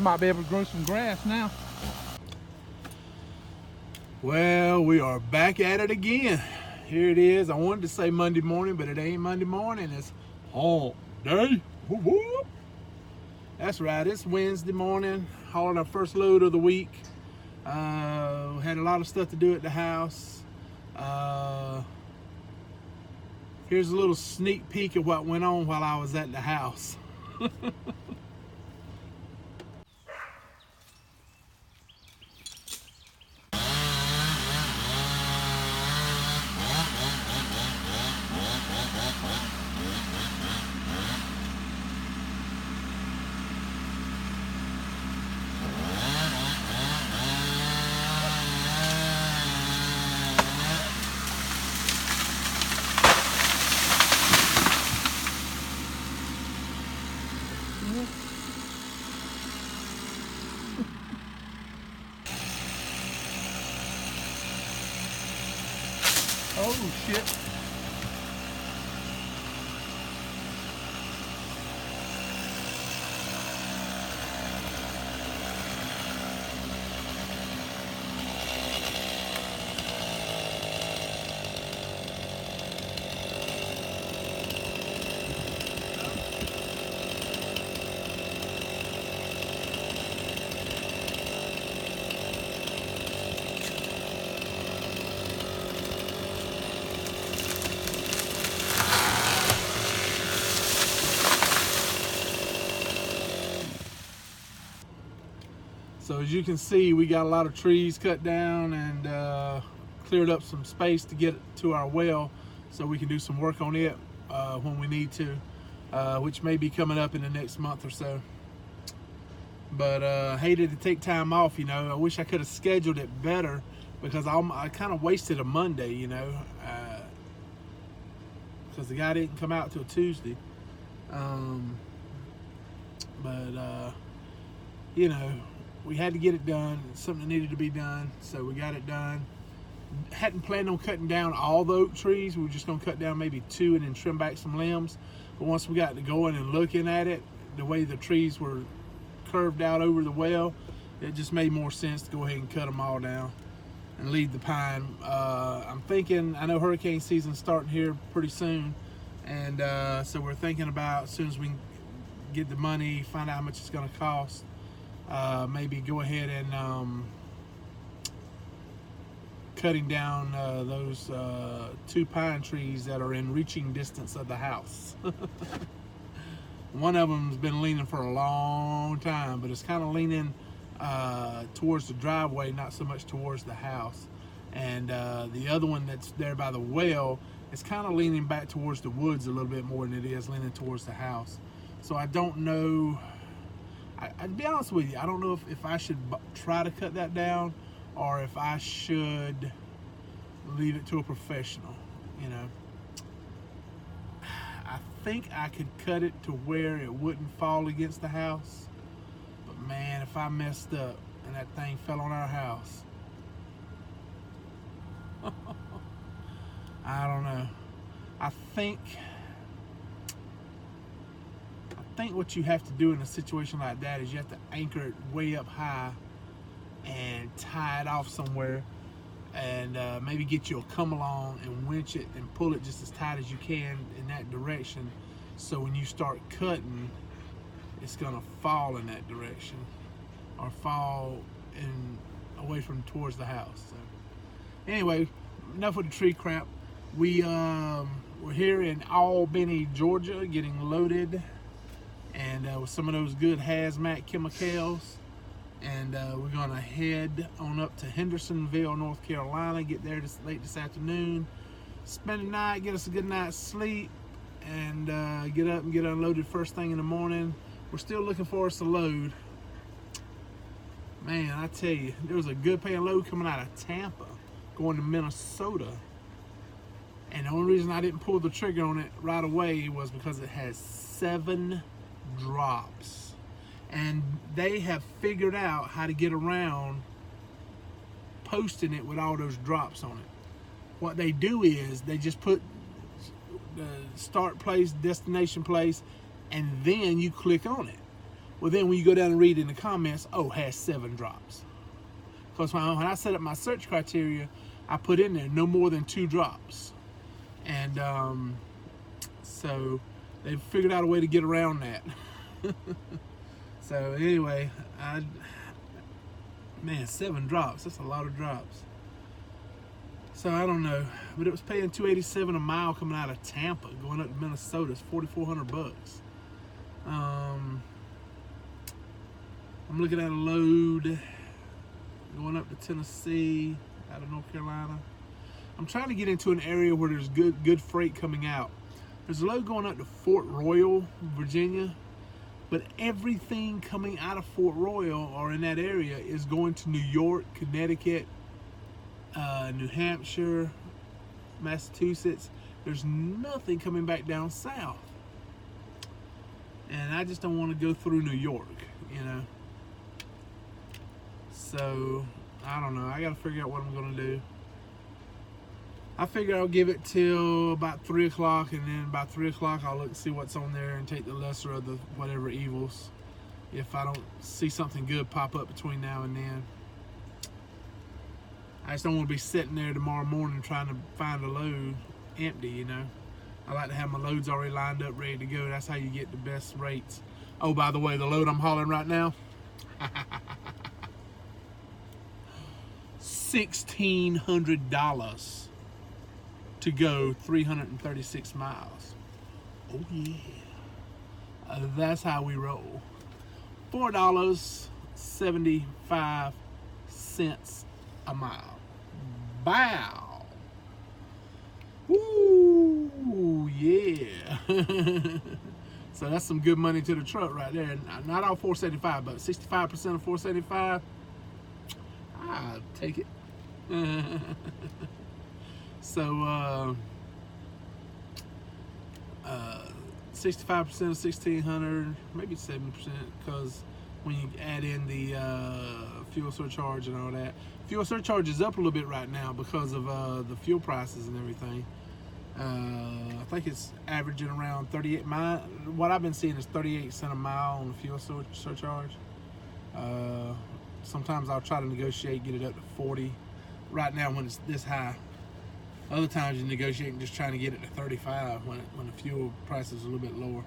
might be able to grow some grass now. Well, we are back at it again. Here it is. I wanted to say Monday morning, but it ain't Monday morning. It's hump day. Whoop, whoop. That's right. It's Wednesday morning. Hauling our first load of the week. Had a lot of stuff to do at the house. Here's a little sneak peek of what went on while I was at the house. Oh shit. So as you can see, we got a lot of trees cut down and cleared up some space to get to our well so we can do some work on it when we need to, which may be coming up in the next month or so. But hated to take time off, you know. I wish I could have scheduled it better because I kind of wasted a Monday, you know, because the guy didn't come out till Tuesday. You know, we had to get it done. It's something that needed to be done, so we got it done. Hadn't planned on cutting down all the oak trees. We were just gonna cut down maybe 2 and then trim back some limbs. But once we got to going and looking at it, the way the trees were curved out over the well, it just made more sense to go ahead and cut them all down and leave the pine. I'm thinking, I know hurricane season's starting here pretty soon, and so we're thinking about as soon as we can get the money, find out how much it's gonna cost, maybe go ahead and cutting down those 2 pine trees that are in reaching distance of the house. One of them's been leaning for a long time, but it's kind of leaning towards the driveway, not so much towards the house. And the other one that's there by the well is kind of leaning back towards the woods a little bit more than it is leaning towards the house. So I don't know. I'd be honest with you, I don't know if I should try to cut that down or if I should leave it to a professional, you know. I think I could cut it to where it wouldn't fall against the house, but man, if I messed up and that thing fell on our house, I don't know. I think what you have to do in a situation like that is you have to anchor it way up high and tie it off somewhere, and maybe get you a come along and winch it and pull it just as tight as you can in that direction, so when you start cutting, it's gonna fall in that direction or fall in away from towards the house. So anyway, enough of the tree crap. We're here in Albany, Georgia, getting loaded, and with some of those good hazmat chemicals, and we're gonna head on up to Hendersonville, North Carolina, get there late this afternoon, spend the night, get us a good night's sleep, and get up and get unloaded first thing in the morning. We're still looking for us a load. Man, I tell you, there was a good paying load coming out of Tampa going to Minnesota, and the only reason I didn't pull the trigger on it right away was because it has 7 drops, and they have figured out how to get around posting it with all those drops on it. What they do is they just put the start place, destination place, and then you click on it. Well, then when you go down and read in the comments, oh, has 7 drops. Because when I set up my search criteria, I put in there no more than 2 drops. And so they figured out a way to get around that. So anyway, man, 7 drops. That's a lot of drops. So I don't know, but it was paying $287 a mile coming out of Tampa, going up to Minnesota. It's $4,400. I'm looking at a load going up to Tennessee, out of North Carolina. I'm trying to get into an area where there's good freight coming out. There's a load going up to Fort Royal, Virginia, but everything coming out of Fort Royal or in that area is going to New York, Connecticut, New Hampshire, Massachusetts. There's nothing coming back down south. And I just don't want to go through New York, you know. So, I don't know. I got to figure out what I'm going to do. I figure I'll give it till about 3 o'clock, and then about 3 o'clock I'll look and see what's on there and take the lesser of the whatever evils if I don't see something good pop up between now and then. I just don't want to be sitting there tomorrow morning trying to find a load empty, you know. I like to have my loads already lined up, ready to go. That's how you get the best rates. Oh, by the way, the load I'm hauling right now, $1,600 to go 336 miles. Oh yeah, that's how we roll. $4.75 a mile. Bow. Ooh, yeah. So that's some good money to the truck right there. Not all 475, but 65% of 475. I'll take it. So 65% of 1,600, maybe 70%, because when you add in the fuel surcharge and all that. Fuel surcharge is up a little bit right now because of the fuel prices and everything. I think it's averaging around 38 miles. What I've been seeing is 38 cents a mile on the fuel surcharge. Sometimes I'll try to negotiate, get it up to 40. Right now when it's this high. Other times you negotiate and just trying to get it to 35 when the fuel price is a little bit lower.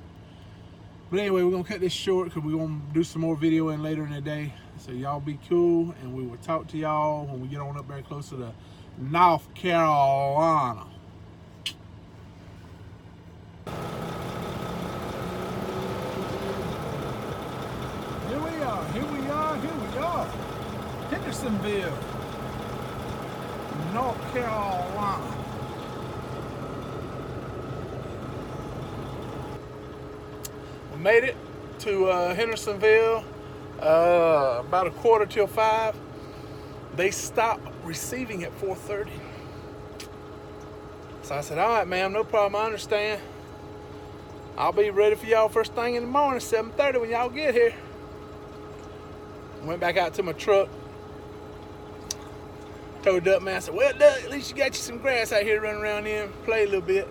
But anyway, we're gonna cut this short because we're gonna do some more video in later in the day. So y'all be cool, and we will talk to y'all when we get on up very close to the North Carolina. Here we are, here we are, here we are. Hendersonville, North Carolina. We made it to Hendersonville about 4:45. They stopped receiving at 4:30. So I said, all right, ma'am, no problem, I understand. I'll be ready for y'all first thing in the morning, 7:30 when y'all get here. Went back out to my truck. Told Duck man, I said, well, Duck, at least you got you some grass out here running around in, play a little bit.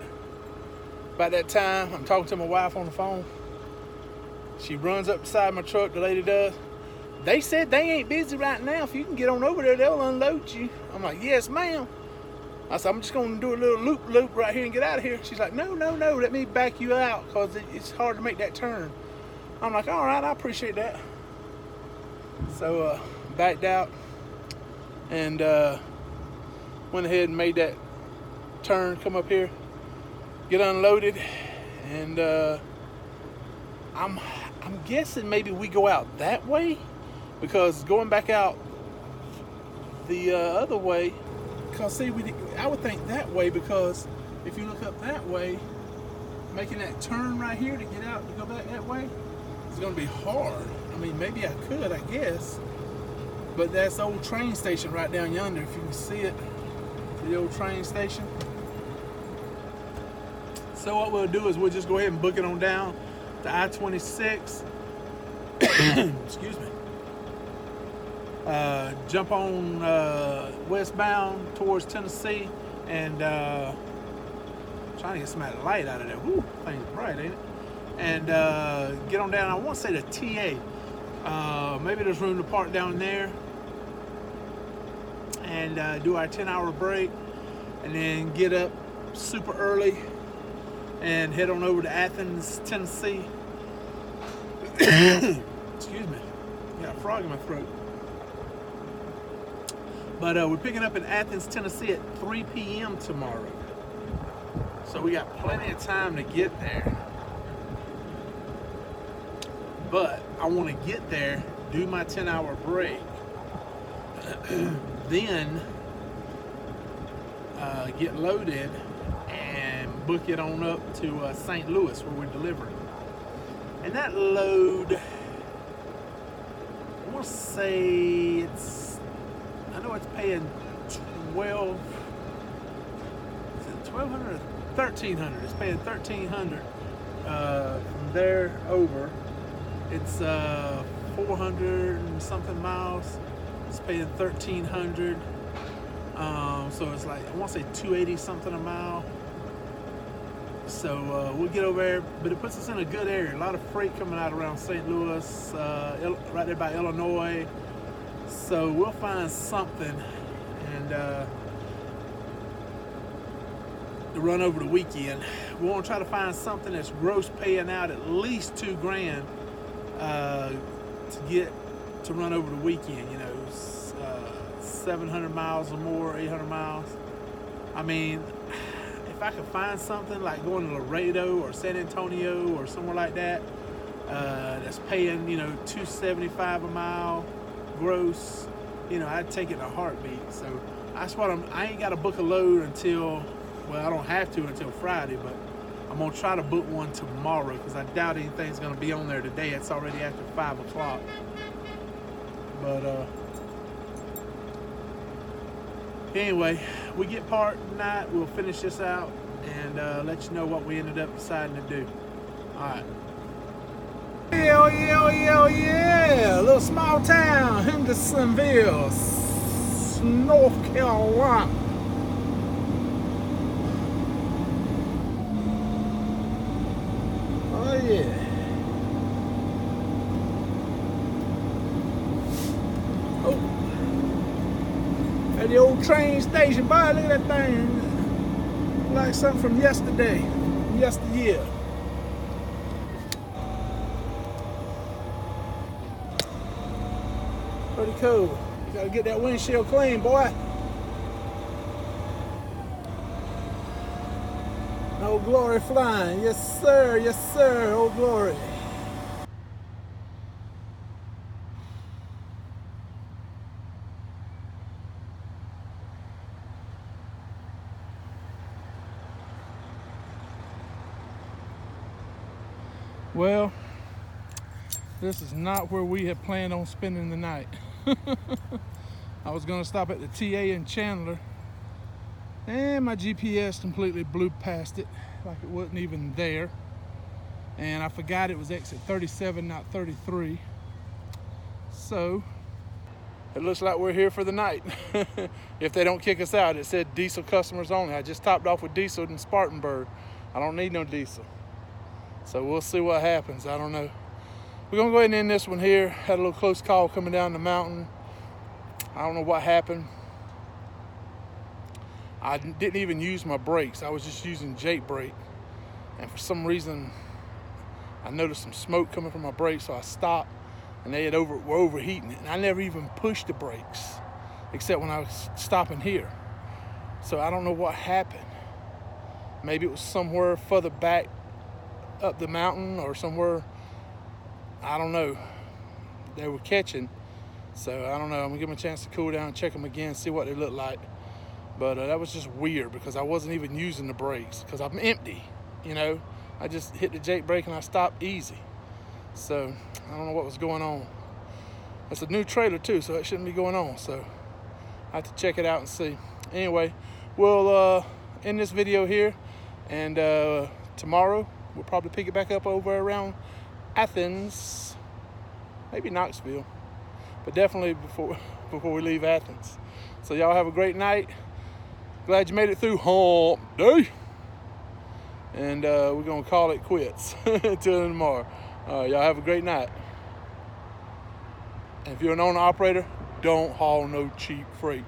About that time, I'm talking to my wife on the phone. She runs up beside my truck, the lady does. They said they ain't busy right now. If you can get on over there, they'll unload you. I'm like, yes, ma'am. I said, I'm just gonna do a little loop right here and get out of here. She's like, no, let me back you out because it's hard to make that turn. I'm like, all right, I appreciate that. So backed out and went ahead and made that turn, come up here, get unloaded, and I'm guessing maybe we go out that way, because going back out the other way, because see, I would think that way, because if you look up that way, making that turn right here to get out to go back that way, it's gonna be hard. I mean, maybe I could, I guess, but that's the old train station right down yonder, if you can see it, the old train station. So what we'll do is we'll just go ahead and book it on down to I-26. Excuse me. Jump on westbound towards Tennessee, and trying to get some of that light out of there. Woo, thing's bright, ain't it? And get on down. I want to say the TA. Maybe there's room to park down there and do our 10-hour break, and then get up super early and head on over to Athens, Tennessee. Excuse me, got a frog in my throat. But we're picking up in Athens, Tennessee at 3 p.m. tomorrow. So we got plenty of time to get there. But I want to get there, do my 10-hour break, then get loaded and book it on up to St. Louis where we're delivering. And that load, I want to say I know it's paying $1,200 or $1,300. It's paying $1,300 from there over. It's 400 and something miles. It's paying $1,300. So it's like, I want to say 280 something a mile. So we'll get over there, but it puts us in a good area. A lot of freight coming out around St. Louis, right there by Illinois. So we'll find something and to run over the weekend. We want to try to find something that's gross paying out at least $2,000 to get to run over the weekend. 700 miles or more, 800 miles. I mean, if I could find something like going to Laredo or San Antonio or somewhere like that, that's paying, $275 a mile gross, I'd take it in a heartbeat. So that's what I ain't got to book a load until, well, I don't have to until Friday, but I'm gonna try to book one tomorrow because I doubt anything's gonna be on there today. It's already after 5 o'clock. But anyway, we get part tonight. We'll finish this out and let you know what we ended up deciding to do. All right. Yeah. A little small town, Hendersonville, North Carolina. Oh yeah. Oh. At the old train station, boy, look at that thing. Like something from yesterday, yesteryear. Pretty cool. You gotta get that windshield clean, boy. Old Glory flying. Yes, sir. Yes, sir. Old Glory. Well, this is not where we had planned on spending the night. I was gonna stop at the TA in Chandler, and my GPS completely blew past it like it wasn't even there. And I forgot it was exit 37, not 33. So it looks like we're here for the night. If they don't kick us out. It said diesel customers only. I just topped off with diesel in Spartanburg. I don't need no diesel. So we'll see what happens. I don't know. We're gonna go ahead and end this one here. Had a little close call coming down the mountain. I don't know what happened. I didn't even use my brakes. I was just using Jake brake. And for some reason, I noticed some smoke coming from my brakes, so I stopped, and they were overheating it. And I never even pushed the brakes, except when I was stopping here. So I don't know what happened. Maybe it was somewhere further back up the mountain or somewhere, I don't know. They were catching. So I don't know. I'm gonna give them a chance to cool down and check them again, see what they look like. But that was just weird because I wasn't even using the brakes because I'm empty, I just hit the Jake brake and I stopped easy. So I don't know what was going on. It's a new trailer too, so it shouldn't be going on. So I have to check it out and see. Anyway, we'll end this video here, and tomorrow we'll probably pick it back up over around Athens, maybe Knoxville, but definitely before we leave Athens. So y'all have a great night. Glad you made it through hump day. And we're gonna call it quits. Till tomorrow. Y'all have a great night. And if you're an owner operator, don't haul no cheap freight.